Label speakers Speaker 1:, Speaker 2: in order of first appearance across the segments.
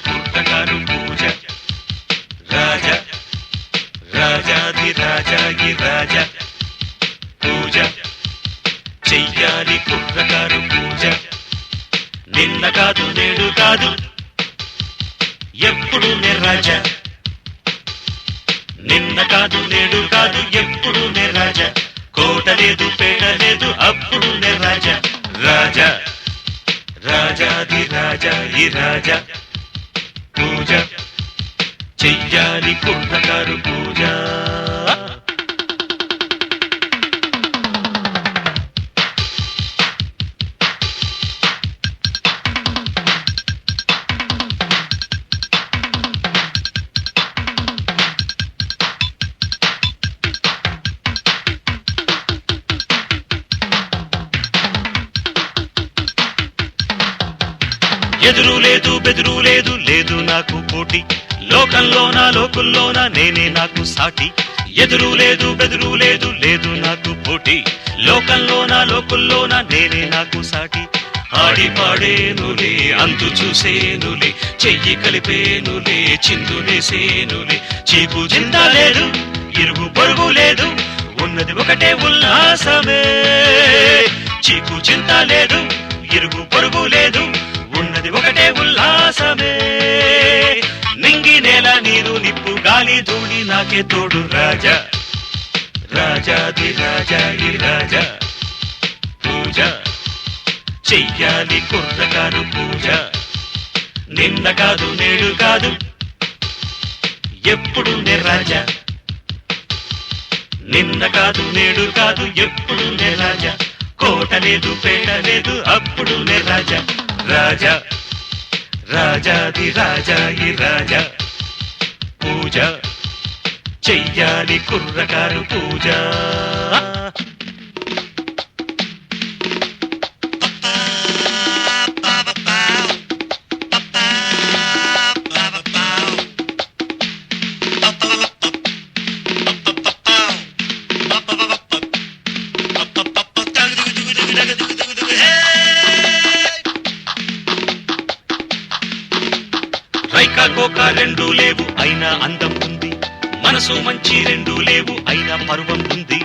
Speaker 1: కుర్రకారు పూజ రాజ రాజాధిరాజాగి రాజ పూజ చెయ్యాలి కుర్రకారు పూజ నిన్న కాదు నేడు కాదు ఎప్పుడు నే రాజా నిన్న కాదు నేడు కాదు ఎప్పుడు నే రాజా కోట లేదు పేట లేదు అప్పుడు నే రాజా రాజా రాజాధిరాజా ఈ రాజా పూజ చెయ్యాలి కుర్రకారు పూజ ఎదురు లేదు బెదురు లేదు లేదు నాకు పోటీ లోకంలోనా లోకుల్లోనా నేనే నాకు సాటి ఎదురు లేదు బెదురు లేదు లేదు నాకు పోటీ లోకంలోనా లోకుల్లోనా నేనే నాకు సాటి ఆడి పాడేనులే అంతు చూసేనులే చెయ్యి కలిపేనులే చిందులేసేనులే చీకు చింత లేదు ఇరుగు పొరుగు లేదు ఉన్నది ఒకటే ఉల్లాసమే చీకు చింత లేదు ఇరుగు పొరుగు లేదు ఉన్నది ఒకటే ఉల్లాసమే నింగి నేల నీరు నిప్పు గాలి ధూళి నాకే తోడు రాజా రాజాధిరాజా ఈ రాజా పూజ చెయ్యాలి కుర్రకారు పూజ నిన్న కాదు నేడు కాదు ఎప్పుడు నే రాజా నిన్న కాదు నేడు కాదు ఎప్పుడు నే రాజా కోట లేదు పేట లేదు అప్పుడు నే రాజా రాజా రాజాధిరాజా ఈ రాజా పూజ చెయ్యాలి కుర్రకారు పూజ రైకా కోకా రెండు లేవు అయినా అందం ఉంది మనసు మంచి రెండు లేవు అయినా పర్వం ఉంది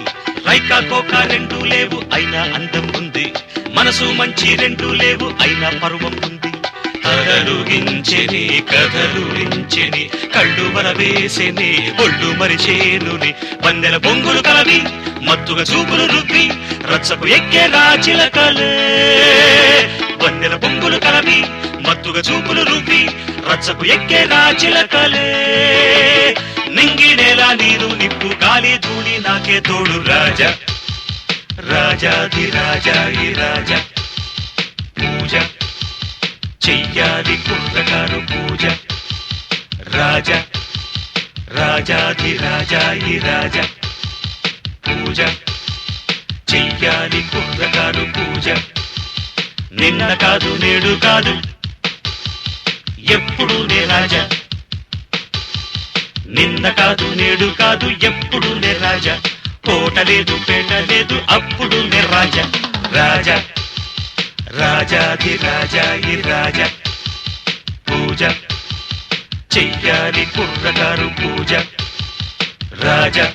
Speaker 1: రైకా కోకా రెండు లేవు అయినా అందం ఉంది మనసు మంచి రెండు లేవు అయినా పర్వం ఉంది కదలుగించెని కదలురించెని కళ్ళు వరవేసెని ఒళ్ళు మరిచేనుని పందెల బొంగులు కలవి మత్తుగా చూపులు రుబ్బి రచ్చకు ఎక్కే రాచిలకలే పందెల బొంగులు కలవి మత్తుగా చూపులు రుబ్బి రచ్చకు ఎక్కే రాచిలకలే నింగి నేల నీరు నిప్పు గాలి ధూళి నాకే తోడు రాజా రాజాధిరాజా ఈ రాజా పూజ చెయ్యాలి కుర్రకారు పూజ రాజా రాజాధిరాజా ఈ రాజా పూజ చెయ్యాలి కుర్రకారు పూజ నిన్న కాదు నేడు కాదు ఎప్పుడు నే రాజా నిన్న కాదు నేడు కాదు ఎప్పుడు నే రాజా కోట లేదు పేట లేదు అప్పుడు నే రాజా రాజా రాజాధిరాజా ఈ రాజా పూజ చెయ్యాలి కుర్రకారు పూజ రాజా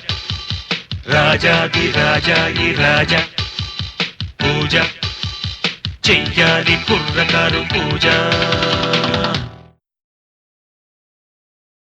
Speaker 1: రాజాధిరాజా ఈ రాజా పూజ చెయ్యాలి కుర్రకారు పూజ